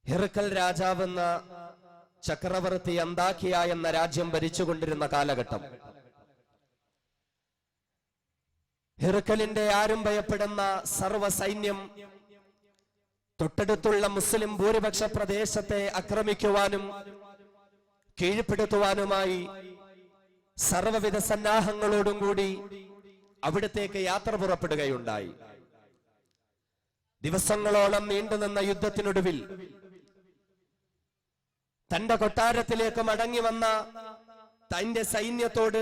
ഹിർക്കൽ രാജാവെന്ന ചക്രവർത്തി അന്താക്കിയ എന്ന രാജ്യം ഭരിച്ചുകൊണ്ടിരുന്ന കാലഘട്ടം. ഹിർക്കലിന്റെ ആരും ഭയപ്പെടുന്ന സർവ സൈന്യം തൊട്ടടുത്തുള്ള മുസ്ലിം ഭൂരിപക്ഷ പ്രദേശത്തെ ആക്രമിക്കുവാനും കീഴ്പ്പെടുത്തുവാനുമായി സർവവിധ സന്നാഹങ്ങളോടും കൂടി അവിടത്തേക്ക് യാത്ര പുറപ്പെടുകയുണ്ടായി. ദിവസങ്ങളോളം നീണ്ടുനിന്ന യുദ്ധത്തിനൊടുവിൽ തന്റെ കൊട്ടാരത്തിലേക്ക് മടങ്ങി വന്ന തന്റെ സൈന്യത്തോട്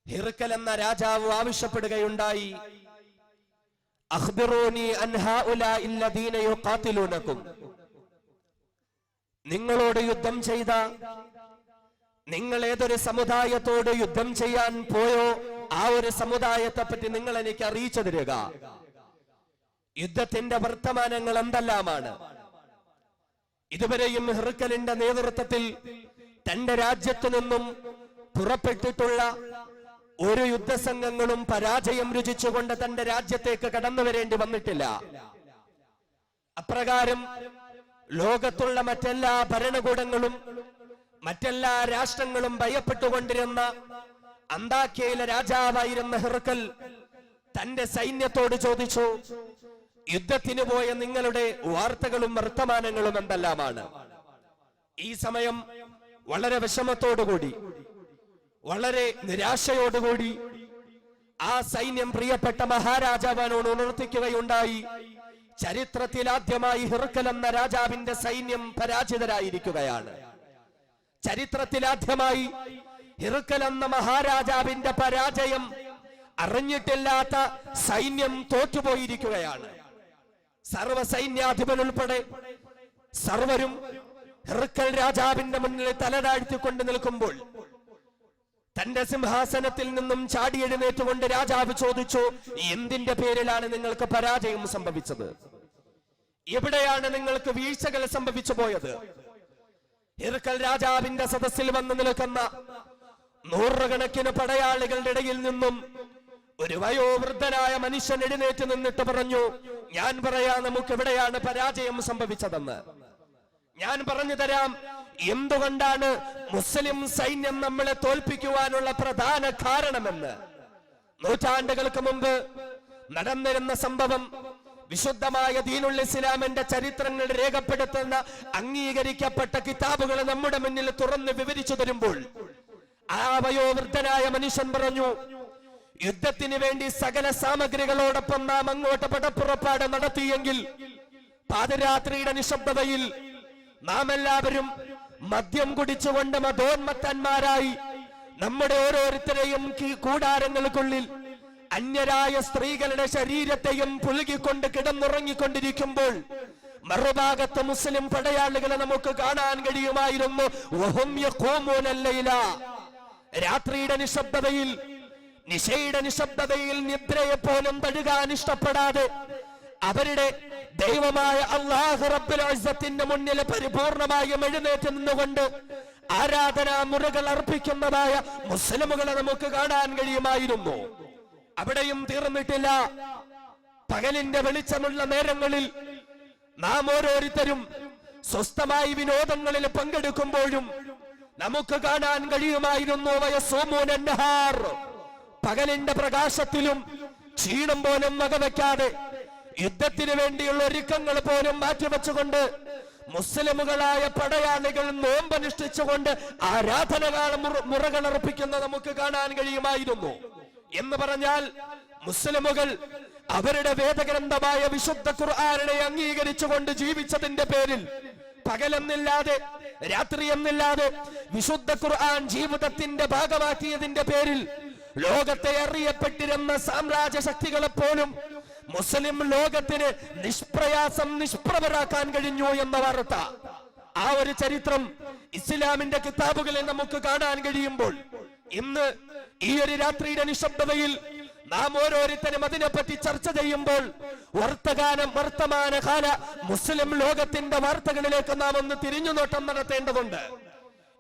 ഹിർക്കൽ എന്ന രാജാവ് ആവശ്യപ്പെടുകയുണ്ടായി, അഖ്ബിറൂനി അൻ ഹൗലാഇ അല്ലദീന യുഖാതിലൂനകും, നിങ്ങളോട് യുദ്ധം ചെയ്ത, നിങ്ങൾ ഏതൊരു സമുദായത്തോട് യുദ്ധം ചെയ്യാൻ പോയോ ആ ഒരു സമുദായത്തെ പറ്റി നിങ്ങൾ എനിക്ക് അറിയിച്ചു തരിക. യുദ്ധത്തിന്റെ വർത്തമാനങ്ങൾ എന്തെല്ലാമാണ്? ഇതുവരെയും ഹിർക്കലിന്റെ നേതൃത്വത്തിൽ തന്റെ രാജ്യത്തു നിന്നും പുറപ്പെട്ടിട്ടുള്ള ഒരു യുദ്ധസംഘങ്ങളും പരാജയം രുചിച്ചുകൊണ്ട് തന്റെ രാജ്യത്തേക്ക് കടന്നു വരേണ്ടി വന്നിട്ടില്ല. അപ്രകാരം ലോകത്തുള്ള മറ്റെല്ലാ ഭരണകൂടങ്ങളും മറ്റെല്ലാ രാഷ്ട്രങ്ങളും ഭയപ്പെട്ടുകൊണ്ടിരുന്ന അന്താക്യയിലെ രാജാവായിരുന്ന ഹിർക്കൽ തന്റെ സൈന്യത്തോട് ചോദിച്ചു, യുദ്ധത്തിന് പോയ നിങ്ങളുടെ വാർത്തകളും വർത്തമാനങ്ങളും എന്തെല്ലാമാണ്? ഈ സമയം വളരെ വിഷമത്തോടുകൂടി, വളരെ നിരാശയോടുകൂടി ആ സൈന്യം പ്രിയപ്പെട്ട മഹാരാജാവിനോട് ഉണർത്തിക്കുകയുണ്ടായി, ചരിത്രത്തിൽ ആദ്യമായി ഹിർക്കൽ എന്ന രാജാവിന്റെ സൈന്യം പരാജിതരായിരിക്കുകയാണ്. ചരിത്രത്തിൽ ആദ്യമായി ഹിർക്കൽ എന്ന മഹാരാജാവിന്റെ പരാജയം അറിഞ്ഞിട്ടില്ലാത്ത സൈന്യം തോറ്റുപോയിരിക്കുകയാണ്. സർവ സൈന്യാധിപൻ ഉൾപ്പെടെ സർവരും ഹിർക്കൽ രാജാവിന്റെ മുന്നിൽ തലതാഴ്ത്തിക്കൊണ്ട് നിൽക്കുമ്പോൾ തന്റെ സിംഹാസനത്തിൽ നിന്നും ചാടി എഴുന്നേറ്റുകൊണ്ട് രാജാവ് ചോദിച്ചു, എന്തിന്റെ പേരിലാണ് നിങ്ങൾക്ക് പരാജയം സംഭവിച്ചത്? എവിടെയാണ് നിങ്ങൾക്ക് വീഴ്ചകൾ സംഭവിച്ചു പോയത്? ഹിർക്കൽ രാജാവിന്റെ സദസ്സിൽ വന്നു നിൽക്കുന്ന നൂറുകണക്കിന് പടയാളികളുടെ ഇടയിൽ നിന്നും ഒരു വയോവൃദ്ധനായ മനുഷ്യൻ എഴുന്നേറ്റ് നിന്നിട്ട് പറഞ്ഞു, ഞാൻ പറയാ നമുക്ക് എവിടെയാണ് പരാജയം സംഭവിച്ചതെന്ന്. ഞാൻ പറഞ്ഞു തരാം എന്തുകൊണ്ടാണ് മുസ്ലിം സൈന്യം നമ്മളെ തോൽപ്പിക്കുവാനുള്ള പ്രധാന കാരണമെന്ന്. നൂറ്റാണ്ടുകൾക്ക് മുമ്പ് നടന്നിരുന്ന സംഭവം വിശുദ്ധമായ ദീനുൽ ഇസ്ലാമിന്റെ ചരിത്രങ്ങൾ രേഖപ്പെടുത്തുന്ന അംഗീകരിക്കപ്പെട്ട കിതാബുകൾ നമ്മുടെ മുന്നിൽ തുറന്ന് വിവരിച്ചു തരുമ്പോൾ ആ വയോവൃദ്ധനായ മനുഷ്യൻ പറഞ്ഞു, യുദ്ധത്തിന് വേണ്ടി സകല സാമഗ്രികളോടൊപ്പം നാം അങ്ങോട്ട് പടപ്പുറപ്പാട് നടത്തിയെങ്കിൽ പാതിരാത്രിയുടെ നിശബ്ദതയിൽ നാം എല്ലാവരും മദ്യം കുടിച്ചുകൊണ്ട് മതോന്മത്തന്മാരായി നമ്മുടെ ഓരോരുത്തരെയും കൂടാരങ്ങൾക്കുള്ളിൽ അന്യരായ സ്ത്രീകളുടെ ശരീരത്തെയും പുലുകിക്കൊണ്ട് കിടന്നുറങ്ങിക്കൊണ്ടിരിക്കുമ്പോൾ മറുഭാഗത്ത് മുസ്ലിം പടയാളികളെ നമുക്ക് കാണാൻ കഴിയുമായിരുന്നു. രാത്രിയുടെ നിശബ്ദതയിൽ, നിശയുടെ നിശബ്ദതയിൽ നിദ്രയെ പോലും തഴുകാൻ ഇഷ്ടപ്പെടാതെ അവരുടെ ദൈവമായ അല്ലാഹു റബ്ബുൽ ഇസ്സത്തിന്റെ മുന്നിൽ പരിപൂർണമായും എഴുന്നേറ്റ് നിന്നുകൊണ്ട് ആരാധനാ മുറകൾ അർപ്പിക്കുന്നതായ മുസ്ലിമുകളെ നമുക്ക് കാണാൻ കഴിയുമായിരുന്നു. അവിടെയും തീർന്നിട്ടില്ല. പകലിന്റെ വെളിച്ചമുള്ള നേരങ്ങളിൽ നാം ഓരോരുത്തരും സ്വസ്ഥമായി വിനോദങ്ങളിൽ പങ്കെടുക്കുമ്പോഴും നമുക്ക് കാണാൻ കഴിയുമായിരുന്നു പകലിന്റെ പ്രകാശത്തിലും ക്ഷീണം പോലും വകവെക്കാതെ യുദ്ധത്തിന് വേണ്ടിയുള്ള ഒരുക്കങ്ങൾ പോലും മാറ്റിവെച്ചുകൊണ്ട് മുസ്ലിമുകളായ പടയാളികൾ നോമ്പനുഷ്ഠിച്ചുകൊണ്ട് ആരാധനകാല മുറകൾ അർപ്പിക്കുന്നത് നമുക്ക് കാണാൻ കഴിയുമായിരുന്നു. എന്ന് പറഞ്ഞാൽ മുസ്ലിമുകൾ അവരുടെ വേദഗ്രന്ഥമായ വിശുദ്ധ ഖുർആനെ അംഗീകരിച്ചുകൊണ്ട് ജീവിച്ചതിന്റെ പേരിൽ പകലെന്നില്ലാതെ രാത്രിയെന്നില്ലാതെ വിശുദ്ധ ഖുർആൻ ജീവിതത്തിന്റെ ഭാഗമാക്കിയതിന്റെ പേരിൽ ലോകത്തെ അറിയപ്പെട്ടിരുന്ന സാമ്രാജ്യ ശക്തികളെ പോലും മുസ്ലിം ലോകത്തിന് നിഷ്പ്രയാസം നിഷ്പ്രഭരാക്കാൻ കഴിഞ്ഞു എന്ന വാർത്ത, ആ ഒരു ചരിത്രം ഇസ്ലാമിന്റെ കിതാബുകളിൽ നമുക്ക് കാണാൻ കഴിയുമ്പോൾ ഇന്ന് ഈ ഒരു രാത്രിയുടെ നിശബ്ദതയിൽ നാം ഓരോരുത്തരും അതിനെപ്പറ്റി ചർച്ച ചെയ്യുമ്പോൾ വർത്തമാനകാല മുസ്ലിം ലോകത്തിന്റെ വാർത്തകളിലേക്ക് നാം ഒന്ന് തിരിഞ്ഞു നോട്ടം നടത്തേണ്ടതുണ്ട്.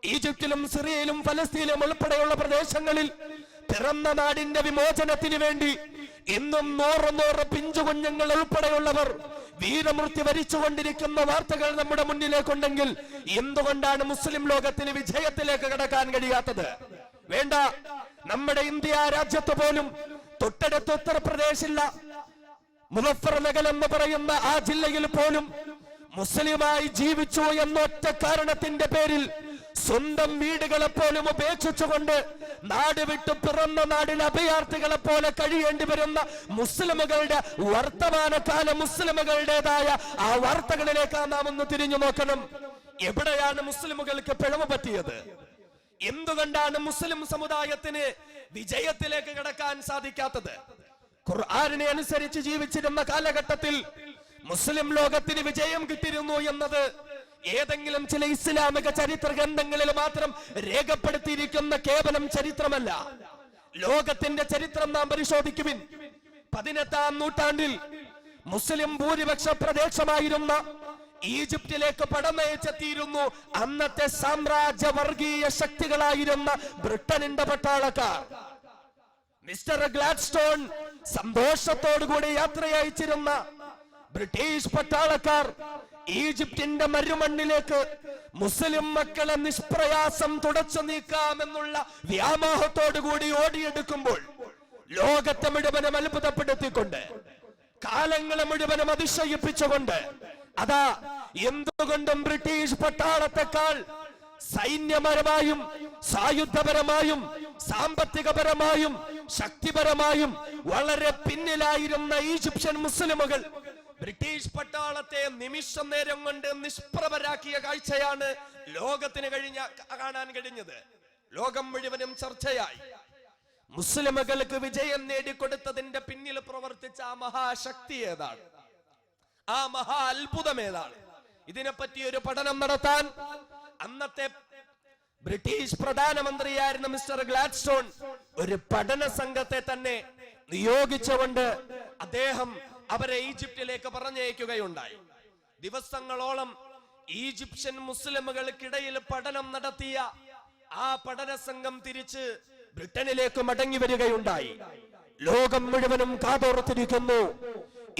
ഈജിപ്തിലും സിറിയയിലും ഫലസ്തീനിലും ഉൾപ്പെടെയുള്ള പ്രദേശങ്ങളിൽ പിറന്ന നാടിന്റെ വിമോചനത്തിന് വേണ്ടി ഇന്നും 100 പിഞ്ചു കുഞ്ഞുങ്ങൾ ഉൾപ്പെടെയുള്ളവർ വീരമൃത്യു വരിച്ചുകൊണ്ടിരിക്കുന്ന വാർത്തകൾ നമ്മുടെ മുന്നിലേക്കുണ്ടെങ്കിൽ എന്തുകൊണ്ടാണ് മുസ്ലിം ലോകത്തിന് വിജയത്തിലേക്ക് കടക്കാൻ കഴിയാത്തത്? വേണ്ട, നമ്മുടെ ഇന്ത്യ രാജ്യത്ത് പോലും തൊട്ടടുത്ത ഉത്തർപ്രദേശില്ല മുസഫർനഗർ എന്ന് പറയുന്ന ആ ജില്ലയിൽ പോലും മുസ്ലിമായി ജീവിച്ചു എന്നൊറ്റ കാരണത്തിന്റെ പേരിൽ സ്വന്തം വീടുകളെ പോലും ഉപേക്ഷിച്ചുകൊണ്ട് നാട് വിട്ടു പിറന്ന നാടിലെ അഭയാർത്ഥികളെ പോലെ കഴിയേണ്ടി വരുന്ന മുസ്ലിമുകളുടെ വർത്തമാനകാല മുസ്ലിമുകളുടേതായ ആ വാർത്തകളിലേക്ക് നാം ഒന്ന് തിരിഞ്ഞു നോക്കണം. എവിടെയാണ് മുസ്ലിമുകൾക്ക് പിഴവ് പറ്റിയത്? എന്തുകൊണ്ടാണ് മുസ്ലിം സമുദായത്തിന് വിജയത്തിലേക്ക് കടക്കാൻ സാധിക്കാത്തത്? ഖുർആനിനെ അനുസരിച്ച് ജീവിച്ചിരുന്ന കാലഘട്ടത്തിൽ മുസ്ലിം ലോകത്തിന് വിജയം കിട്ടിയിരുന്നു എന്നത് ഏതെങ്കിലും ചില ഇസ്ലാമിക ചരിത്ര ഗ്രന്ഥങ്ങളിൽ മാത്രം രേഖപ്പെടുത്തിയിരിക്കുന്ന കേവലം ചരിത്രമല്ല. ലോകത്തിന്റെ ചരിത്രം നാം പരിശോധിക്കുവിൻ. 18-ാം നൂറ്റാണ്ടിൽ മുസ്ലിം ഭൂരിപക്ഷ പ്രദേശമായിരുന്ന ഈജിപ്തിലേക്ക് പടനയിച്ചെത്തിയിരുന്നു അന്നത്തെ സാമ്രാജ്യ വർഗീയ ശക്തികളായിരുന്ന ബ്രിട്ടനിന്റെ പട്ടാളക്കാർ. മിസ്റ്റർ ഗ്ലാഡ്സ്റ്റോൺ സന്തോഷത്തോടുകൂടി യാത്രയച്ചിരുന്ന ബ്രിട്ടീഷ് പട്ടാളക്കാർ ഈജിപ്തിന്റെ മരുമണ്ണിലേക്ക് മുസ്ലിം മക്കളെ നിഷ്പ്രയാസം തുടച്ചു നീക്കാമെന്നുള്ള വ്യാമോഹത്തോടുകൂടി ഓടിയെടുക്കുമ്പോൾ ലോകത്തെ മുഴുവനും അത്ഭുതപ്പെടുത്തിക്കൊണ്ട് കാലങ്ങളെ മുഴുവനും അതിശയിപ്പിച്ചുകൊണ്ട് അതാ എന്തുകൊണ്ടും ബ്രിട്ടീഷ് പട്ടാളത്തെക്കാൾ സൈന്യപരമായും സായുധപരമായും സാമ്പത്തികപരമായും ശക്തിപരമായും വളരെ പിന്നിലായിരുന്ന ഈജിപ്ഷ്യൻ മുസ്ലിമുകൾ ബ്രിട്ടീഷ് പട്ടാളത്തെ നിമിഷം നേരം കൊണ്ട് നിഷ്പ്രഭരാക്കിയ കാഴ്ചയാണ് ലോകത്തിന് കാണാൻ കഴിഞ്ഞത്. ലോകം മുഴുവനും ചർച്ചയായി. മുസ്ലിമുകൾക്ക് വിജയം നേടിക്കൊടുത്തതിന്റെ പിന്നിൽ പ്രവർത്തിച്ച ആ മഹാശക്തി ഏതാണ്? ആ മഹാ അത്ഭുതം ഏതാണ്? ഇതിനെപ്പറ്റി ഒരു പഠനം നടത്താൻ അന്നത്തെ ബ്രിട്ടീഷ് പ്രധാനമന്ത്രിയായിരുന്ന മിസ്റ്റർ ഗ്ലാഡ്സ്റ്റോൺ ഒരു പഠന സംഘത്തെ തന്നെ നിയോഗിച്ചുകൊണ്ട് അദ്ദേഹം അവരെ ഈജിപ്തിലേക്ക് പറഞ്ഞയക്കുകയുണ്ടായി. ദിവസങ്ങളോളം ഈജിപ്ഷ്യൻ മുസ്ലിമുകൾക്കിടയിൽ പഠനം നടത്തിയ ആ പഠന സംഘം തിരിച്ച് ബ്രിട്ടനിലേക്ക് മടങ്ങി വരികയുണ്ടായി. ലോകം മുഴുവനും കാതോർത്തിരിക്കുന്നു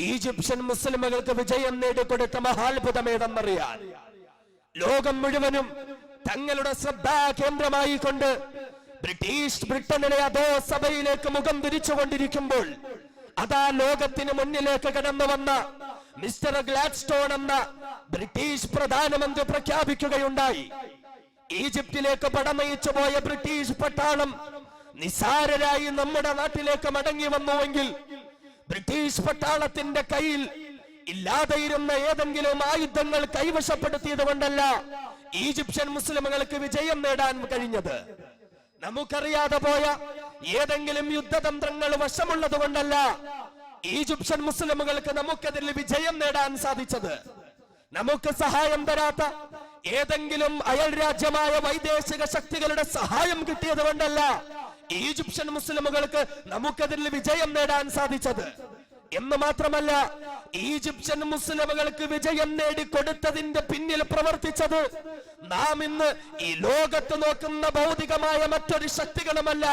ഈജിപ്ഷ്യൻ മുസ്ലിമുകൾക്ക് വിജയം നേടിക്കൊടുത്ത മഹാത്ഭുതം ഏതെന്നറിയാൻ. ലോകം മുഴുവനും തങ്ങളുടെ ശ്രദ്ധാ കേന്ദ്രമായി കൊണ്ട് ബ്രിട്ടനിലെ അതോ സഭയിലേക്ക് മുഖം തിരിച്ചുകൊണ്ടിരിക്കുമ്പോൾ അതാ ലോകത്തിന് മുന്നിലേക്ക് കടന്നു വന്ന മിസ്റ്റർ ഗ്ലാഡ്സ്റ്റോൺ എന്ന ബ്രിട്ടീഷ് പ്രധാനമന്ത്രി പ്രഖ്യാപിക്കുകയുണ്ടായി, ഈജിപ്തിലേക്ക് പടനയിച്ചു പോയ ബ്രിട്ടീഷ് പട്ടാളം നിസാരരായി നമ്മുടെ നാട്ടിലേക്ക് മടങ്ങി വന്നുവെങ്കിൽ ബ്രിട്ടീഷ് പട്ടാളത്തിന്റെ കയ്യിൽ ഇല്ലാതെയിരുന്ന ഏതെങ്കിലും ആയുധങ്ങൾ കൈവശപ്പെടുത്തിയത് കൊണ്ടല്ല ഈജിപ്ഷ്യൻ മുസ്ലിമുകൾക്ക് വിജയം നേടാൻ കഴിഞ്ഞത്. നമുക്കറിയാതെ പോയ ഏതെങ്കിലും യുദ്ധതന്ത്രങ്ങൾ വശമുള്ളത് കൊണ്ടല്ല ഈജിപ്ഷ്യൻ മുസ്ലിമുകൾക്ക് നമുക്കെതിൽ വിജയം നേടാൻ സാധിച്ചത്. നമുക്ക് സഹായം തരാത്ത ഏതെങ്കിലും അയൽ രാജ്യമായ വൈദേശിക ശക്തികളുടെ സഹായം കിട്ടിയത് കൊണ്ടല്ല ഈജിപ്ഷ്യൻ മുസ്ലിമുകൾക്ക് നമുക്കെതിൽ വിജയം നേടാൻ സാധിച്ചത്. എന്ന് മാത്രമല്ല, ഈജിപ്ഷ്യൻ മുസ്ലിമുകൾക്ക് വിജയം നേടിക്കൊടുത്തതിന്റെ പിന്നിൽ പ്രവർത്തിച്ചത് നാം ഇന്ന് ഈ ലോകത്ത് നോക്കുന്ന ഭൗതികമായ മറ്റൊരു ശക്തികളുമല്ല,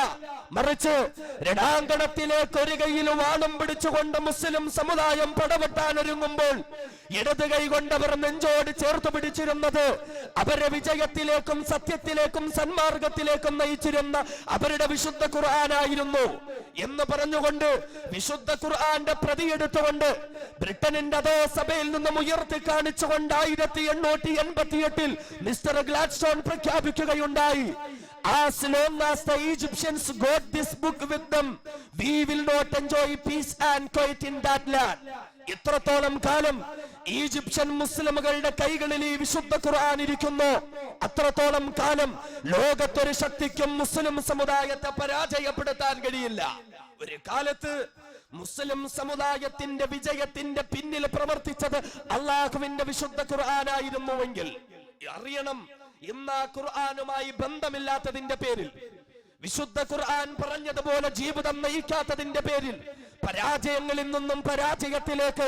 മറിച്ച് രണാങ്കണത്തിലേക്ക് ഒരു കൈയിൽ വാണം പിടിച്ചുകൊണ്ട് മുസ്ലിം സമുദായം പടവെട്ടാൻ ഒരുങ്ങുമ്പോൾ ഇടത് കൈ കൊണ്ടവർ നെഞ്ചോട് ചേർത്ത് പിടിച്ചിരുന്നത് അവരെ വിജയത്തിലേക്കും സത്യത്തിലേക്കും സന്മാർഗത്തിലേക്കും നയിച്ചിരുന്ന അവരുടെ വിശുദ്ധ ഖുർആനായിരുന്നു എന്ന് പറഞ്ഞുകൊണ്ട് വിശുദ്ധ ഖുർആന്റെ പ്രതിയെടുത്തുകൊണ്ട് ബ്രിട്ടനിന്റെ അതോ സഭയിൽ നിന്നും ഉയർത്തി കാണിച്ചുകൊണ്ട് 1888 മിസ്റ്റർ ഗ്ലാഡ്സ്റ്റോൺ പ്രഖ്യാപിക്കുകയുണ്ടായി, as long as the Egyptians got this book with them, we will not enjoy peace and quiet in that land. ഇത്രത്തോളം കാലം ഈജിപ്ഷ്യൻ മുസ്ലിമുകളുടെ കൈകളിൽ ഈ വിശുദ്ധ ഖുർആൻ ഇരിക്കുന്നു, അത്രത്തോളം കാലം ലോകത്തൊരു ശക്തിക്കും മുസ്ലിം സമുദായത്തെ പരാജയപ്പെടുത്താൻ കഴിയില്ല. ഒരു കാലത്ത് മുസ്ലിം സമുദായത്തിന്റെ വിജയത്തിന്റെ പിന്നിൽ പ്രവർത്തിച്ചത് അള്ളാഹുവിന്റെ വിശുദ്ധ ഖുർആനായിരുന്നുവെങ്കിൽ അറിയണം, ഇന്ന് ഖുർആനുമായി ബന്ധമില്ലാത്തതിന്റെ പേരിൽ, വിശുദ്ധ ഖുർആൻ പറഞ്ഞതുപോലെ ജീവിതം നയിക്കാത്തതിന്റെ പേരിൽ പരാജയങ്ങളിൽ നിന്നും പരാജയത്തിലേക്ക്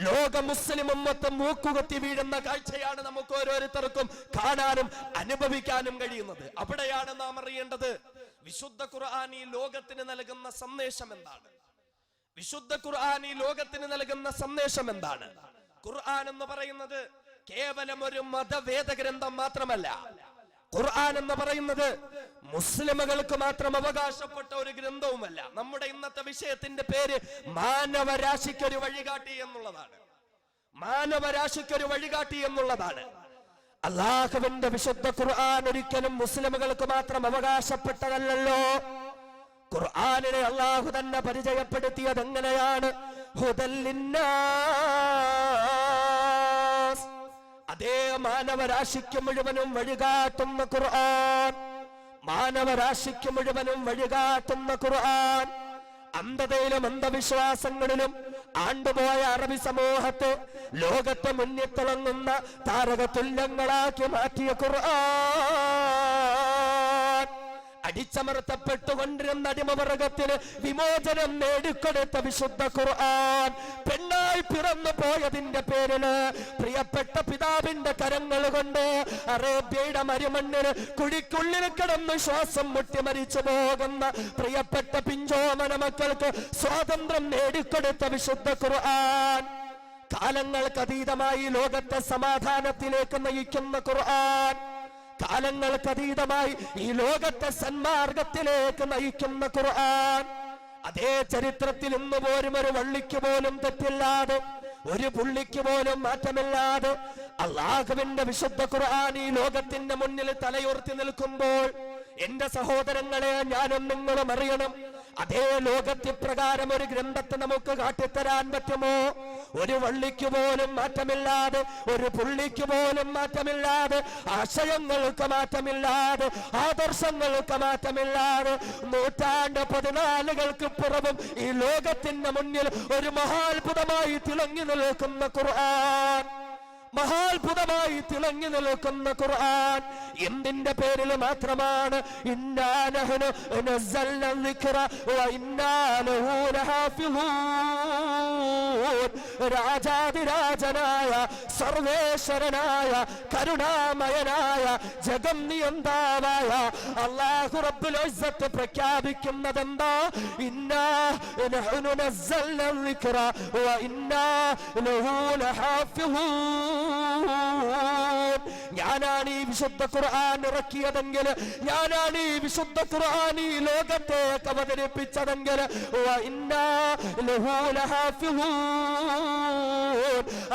ലോക മുസ്ലിം ഉമ്മത്ത് മൂക്കുകുത്തി വീഴുന്ന കാഴ്ചയാണ് നമുക്ക് ഓരോരുത്തർക്കും കാണാനും അനുഭവിക്കാനും കഴിയുന്നത്. അവിടെയാണ് നാം അറിയേണ്ടത് വിശുദ്ധ ഖുർആൻ ഈ ലോകത്തിന് നൽകുന്ന സന്ദേശം എന്താണ്? വിശുദ്ധ ഖുർആൻ ഈ ലോകത്തിന് നൽകുന്ന സന്ദേശം എന്താണ്? ഖുർആൻ എന്ന് പറയുന്നത് കേവലം ഒരു മതവേദ ഗ്രന്ഥം മാത്രമല്ല. ഖുർആൻ എന്ന് പറയുന്നത് മുസ്ലിമുകൾക്ക് മാത്രം അവകാശപ്പെട്ട ഒരു ഗ്രന്ഥവുമല്ല. നമ്മുടെ ഇന്നത്തെ വിഷയത്തിന്റെ പേര് മാനവരാശിക്കൊരു വഴികാട്ടി എന്നുള്ളതാണ്. മാനവരാശിക്കൊരു വഴികാട്ടി എന്നുള്ളതാണ്. അല്ലാഹുവിന്റെ വിശുദ്ധ ഖുർആൻ ഒരിക്കലും മുസ്ലിമുകൾക്ക് മാത്രം അവകാശപ്പെട്ടതല്ലല്ലോ. ഖുർആനിനെ അല്ലാഹു തന്നെ പരിചയപ്പെടുത്തിയത് എങ്ങനെയാണ്? ഹുദൽ ലിന്നാസ്. അതേ മാനവരാശിക്ക് മുഴുവനും വഴികാട്ടുന്ന ഖുർആൻ, മാനവരാശിക്ക് മുഴുവനും വഴികാട്ടുന്ന ഖുർആൻ, അന്ധതയിലും അന്ധവിശ്വാസങ്ങളിലും ആണ്ടുപോയ അറബി സമൂഹത്തെ ലോകത്തെ മുന്നിൽ തിളങ്ങുന്ന താരകതുല്യങ്ങളാക്കി മാറ്റിയ ഖുർആൻ, അടിച്ചമർത്തപ്പെട്ടുകൊണ്ടിരുന്ന അടിമവർഗത്തിന് വിമോചനം നേടിക്കൊടുത്ത വിശുദ്ധ ഖുർആൻ, പെണ്ണായി പിറന്നു പോയതിന്റെ പേരില് പ്രിയപ്പെട്ട പിതാവിന്റെ കരങ്ങൾ കൊണ്ട് അറേബ്യയുടെ മരുമണ്ണിന് കുഴിക്കുള്ളിൽ കിടന്ന് ശ്വാസം മുട്ടി മരിച്ചു പോകുന്ന പ്രിയപ്പെട്ട പിഞ്ചോമന മക്കൾക്ക് സ്വാതന്ത്ര്യം നേടിക്കൊടുത്ത വിശുദ്ധ ഖുർആൻ, കാലങ്ങൾക്കതീതമായി ലോകത്തെ സമാധാനത്തിലേക്ക് നയിക്കുന്ന ഖുർആൻ, കാലങ്ങൾക്കതീതമായി ഈ ലോകത്തെ സന്മാർഗത്തിലേക്ക് നയിക്കുന്ന ഖുർആൻ, അതേ ചരിത്രത്തിൽ ഇന്ന് പോലും ഒരു വള്ളിക്ക് പോലും തെറ്റില്ലാതെ, ഒരു പുള്ളിക്ക് പോലും മാറ്റമില്ലാതെ അല്ലാഹുവിന്റെ വിശുദ്ധ ഖുർആൻ ഈ ലോകത്തിന്റെ മുന്നിൽ തലയുയർത്തി നിൽക്കുമ്പോൾ എന്റെ സഹോദരങ്ങളെ, ഞാനും നിങ്ങളും അറിയണം, അതേ ലോകത്തിപ്രകാരം ഒരു ഗ്രന്ഥത്തെ നമുക്ക് കാട്ടിത്തരാൻ പറ്റുമോ? ഒരു വള്ളിക്ക് പോലും മാറ്റമില്ലാതെ, ഒരു പുള്ളിക്ക് പോലും മാറ്റമില്ലാതെ, ആശയങ്ങൾക്ക് മാറ്റമില്ലാതെ, ആദർശങ്ങൾക്ക് മാറ്റമില്ലാതെ, 114 പുറവും ഈ ലോകത്തിന്റെ മുന്നിൽ ഒരു മഹാത്ഭുതമായി തിളങ്ങി നിൽക്കുന്ന ഖുർആൻ, മഹാത്ഭുതമായി തിളങ്ങി നിൽക്കുന്ന ഖുർആൻ എന്തിന്റെ പേരിൽ മാത്രമാണ്? ഇന്നാ നഹ്നു നസ്സൽന ദിക്റ വ ഇന്നാ ലഹു ലഹാഫിളൂൻ. രാജാതിരാജനായ സർവേശ്വരനായ കരുണാമയനായ ജഗം നിയന്താവായ അല്ലാഹു റബ്ബുൽ ഇസ്സത്ത് പ്രഖ്യാപിക്കുന്നതെന്താ? ഇന്നാ നഹ്നു നസ്സൽന ദിക്റ വ ഇന്നാ ലഹു ലഹാഫിളൂൻ. ഞാനാണ് ഈ വിശുദ്ധ ഖുർആൻ ഇറക്കിയതെങ്കിൽ, ഞാനാണ് ഈ വിശുദ്ധ ഖുർആൻ ഈ ലോകത്തേക്ക് അവതരിപ്പിച്ചതെങ്കിൽ,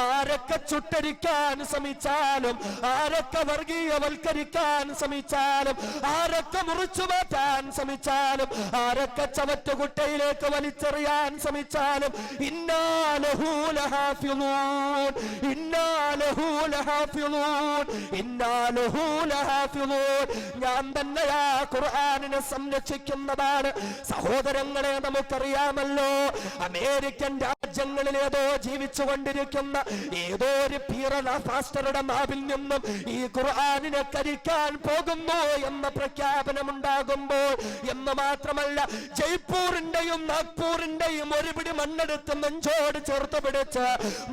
ആരൊക്കെ ചുട്ടരിക്കാൻ ശ്രമിച്ചാലും, ആരൊക്കെ വർഗീയവൽക്കരിക്കാൻ ശ്രമിച്ചാലും, ആരൊക്കെ മുറിച്ചു മാറ്റാൻ ശ്രമിച്ചാലും, ആരൊക്കെ ചവറ്റുകുട്ടയിലേക്ക് വലിച്ചെറിയാൻ ശ്രമിച്ചാലും, ഇന്നാ ലഹു ലഹാഫിളൂൻ, ഇന്നാ ലഹു ലഹാഫിളൂൻ, ഇന്നാ ലഹു ലഹാഫിളൂൻ. ഞാൻ തന്നെയാ ഖുർആനിനെ സംരക്ഷിക്കുന്നതാണ്. സഹോദരങ്ങളെ, നമുക്കറിയാമല്ലോ, അമേരിക്കൻ രാജ്യങ്ങളിൽ ഏതോ ജീവിച്ചു കൊണ്ടിരിക്കുന്ന ഏതോ ഒരു ഫാസ്റ്ററുടെ നാവിൽ നിന്നും ഈ ഖുർആനിനെ കരിക്കാൻ പോകുന്നു എന്ന പ്രഖ്യാപനമുണ്ടാകുമ്പോൾ, എന്ന് മാത്രമല്ല ജയ്പൂരിന്റെയും നാഗ്പൂരിന്റെയും ഒരു പിടി മണ്ണെടുത്ത് നെഞ്ചോട് ചേർത്ത് പിടിച്ച്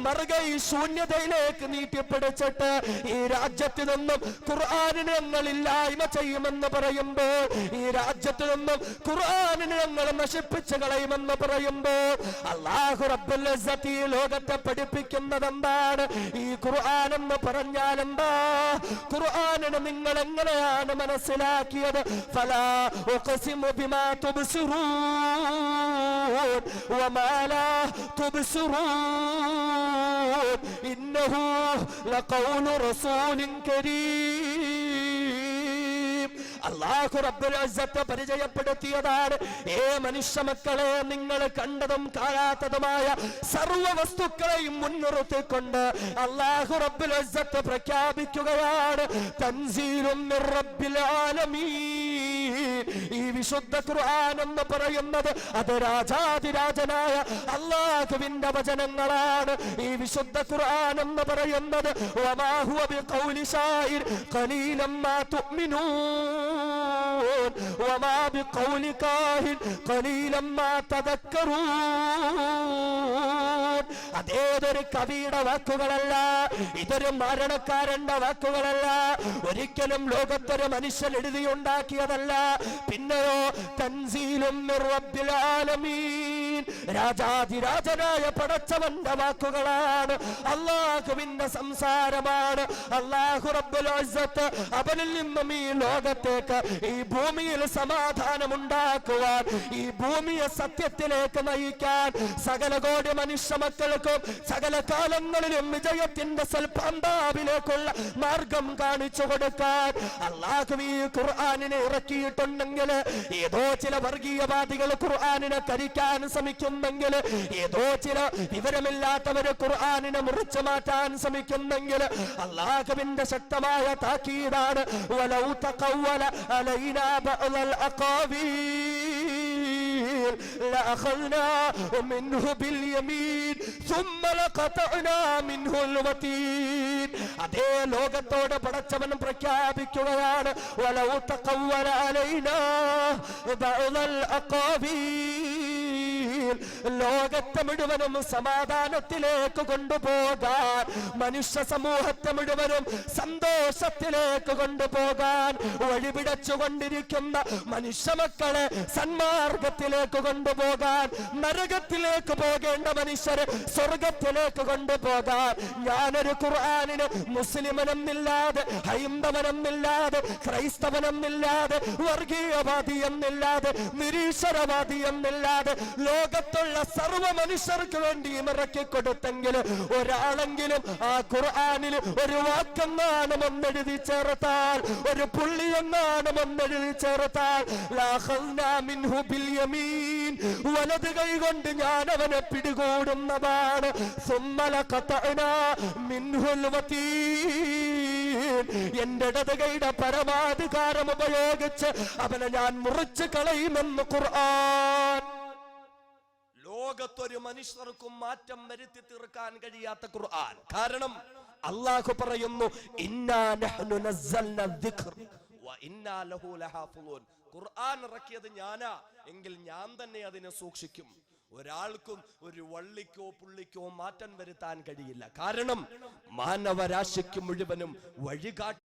മറുകൈ ശൂന്യതയിലേക്ക് നീട്ടിപ്പിടിച്ചിട്ട് ഈ രാജ്യത്ത് നിന്നും ഖുർആനിനെ ഞങ്ങൾ ഇല്ലായ്മ ചെയ്യുമെന്ന് പറയുമ്പോൾ, ഈ രാജ്യത്ത് നിന്നും ഖുർആനിനെ ഞങ്ങൾ നശിപ്പിച്ചു കളയുമെന്ന് പറയുമ്പോൾ, അല്ലാഹു റബ്ബുൽ ഇസ്സത്ത് ഈ ലോകത്തെ പഠിപ്പിക്കുന്നത് എന്താണ്? ഈ ഖുർആൻ എന്ന് പറഞ്ഞാൽ എന്താ? ഖുർആനിനെ നിങ്ങൾ എങ്ങനെയാണ് മനസ്സിലാക്കിയത്? ഫലാ ഉഖ്സിമു ബിമാ തുബ്സിറൂൻ വമാ ലാ തുബ്സിറൂൻ ഇന്നഹു ലഖൗലു റസൂലിൻ കരീം. അല്ലാഹു റബ്ബുൽ ഇസ്സത്ത് പരിചയപ്പെടുത്തിയതാണ്, ഏ മനുഷ്യ മക്കളെ, നിങ്ങൾ കണ്ടതും കാണാത്തതുമായ സർവ്വ വസ്തുക്കളെയും മുൻനിർത്തിക്കൊണ്ട് അല്ലാഹു റബ്ബുൽ ഇസ്സത്ത് പ്രഖ്യാപിക്കുകയാണ്, തൻസീലും മിർ റബ്ബിൽ ആലമീൻ. ഈ വിശുദ്ധ ഖുർആൻ എന്ന് പറയുന്നത് അത് രാജാതിരാജനായ അല്ലാഹുവിന്റെ വചനങ്ങളാണ്. ഈ വിശുദ്ധ ഖുർആൻ എന്ന് പറയുന്നത് വമാ ഹുവ ബിഖൗലി ശായിർ ഖലീലൻ മാ തുഅ്മിനൂൻ. വമാ ബിഖൗലി കാഹിൻ ഖലീലൻ മാ തദക്കറൂൻ. അതേതൊരു കവിയുടെ വാക്കുകളല്ല, ഇതൊരു മരണക്കാരന്റെ വാക്കുകളല്ല, ഒരിക്കലും ലോകത്തൊരു മനുഷ്യൻ എഴുതിയുണ്ടാക്കിയതല്ല. പിന്നെയോ തൻസീലും മിർ റബ്ബിൽ ആലമീൻ, രാജാധിരാജനായ പടച്ചവന്റെ വാക്കുകളാണ്, അല്ലാഹുവിന്റെ സംസാരമാണ്. അല്ലാഹു റബ്ബുൽ ഇസ്സത്ത് അവനിൽ നിന്നും ഈ ലോകത്തേക്ക്, ഈ ഭൂമിയിൽ സമാധാനം ഉണ്ടാക്കുവാൻ, ഈ ഭൂമിയെ സത്യത്തിലേക്ക് നയിക്കാൻ സകല കോടി മനുഷ്യ മക്കൾക്കും സകല കാലങ്ങളിലും വിജയത്തിന്റെ സൽപാന്താവിലേക്കുള്ള മാർഗം കാണിച്ചു കൊടുക്കാൻ അല്ലാഹു ഈ ഖുർആനിനെ ഇറക്കിയിട്ടുണ്ടെങ്കിൽ, ഏതോ ചില വർഗീയവാദികൾ ഖുർആനിനെ കരിക്കാൻ ശ്രമിക്കുന്നെങ്കിൽ, ഏതോ ചില വിവരമില്ലാത്തവര് ഖുർആനിനെ മുറിച്ചു മാറ്റാൻ ശ്രമിക്കുന്നെങ്കിൽ, അല്ലാഹുവിന്റെ ശക്തമായ താക്കീതാണ് വലൗ തഖവ്വല അലൈനാ ബഅദൽ അഖാവീൽ ലഅഖൽനാ മിൻഹു ബിൽ യമീൻ ثم لقطعنا منه الوتين. അതേ ലോകത്തോട് പടച്ചവൻ പ്രഖ്യാപിക്കുകയാണ് വലൗ തഖവ്വല അലൈനാ ബഅദൽ അഖാവീൽ, ലോകത്തെ മുഴുവനും സമാധാനത്തിലേക്ക് കൊണ്ടുപോകാൻ, മനുഷ്യ സമൂഹത്തെ മുഴുവനും സന്തോഷത്തിലേക്ക് കൊണ്ടുപോകാൻ, വഴിപിടച്ചുകൊണ്ടിരിക്കുന്ന മനുഷ്യ മക്കളെ സന്മാർഗത്തിലേക്ക് കൊണ്ടുപോകാൻ, നരകത്തിലേക്ക് പോകേണ്ട മനുഷ്യരെ സ്വർഗത്തിലേക്ക് കൊണ്ടുപോകാൻ ഞാനൊരു ഖുർആനിന് മുസ്ലിമനെന്നില്ലാതെ, ഹൈന്ദവനെന്നില്ലാതെ, ക്രൈസ്തവനെന്നില്ലാതെ, വർഗീയവാദി എന്നില്ലാതെ, നിരീശ്വരവാദി എന്നില്ലാതെ ലോകത്തുള്ള സർവ്വ മനുഷ്യർക്ക് വേണ്ടി ഇറക്കി കൊടുത്തെങ്കിൽ ഒരാളെങ്കിലും ആ ഖുർആനിൽ ഒരു വാക്കെങ്ങാനും ഒന്നെഴുതി ചേർത്താൽ, ഒരു പുള്ളിയെങ്ങാനും ഒന്നെഴുതി ചേർത്താൽ ലഅഖൽനാ മിൻഹു ബിൽ യമീൻ, വലത് കൈ കൊണ്ട് ഞാൻ അവനെ പിടികൂടുന്നതാണ്. സുമ്മ ലഖതഅനാ മിൻഹുൽ വതീൻ, എന്റെ ഇടത് കൈയുടെ പരമാധികാരം ഉപയോഗിച്ച് അവനെ ഞാൻ മുറിച്ച് കളയുമെന്ന് ഖുർആൻ. ലോകത്തൊരു മനുഷ്യർക്കും മാറ്റം വരുത്തി തീർക്കാൻ കഴിയാത്ത ഖുർആൻ. കാരണം അല്ലാഹു പറയുന്നു ഇന്നാ നഹ്നു നസ്സൽനാ ദിക്ർ വ ഇന്നാ ലഹു ലഹാഫിളൂൻ. ഖുർആൻ ഇറക്കിയത് ഞാനാ എങ്കിൽ ഞാൻ തന്നെ അതിനെ സൂക്ഷിക്കും. ഒരാൾക്കും ഒരു വള്ളിക്കോ പുള്ളിക്കോ മാറ്റം വരുത്താൻ കഴിയില്ല. കാരണം മാനവരാശിക്ക് മുഴുവനും വഴികാട്ടി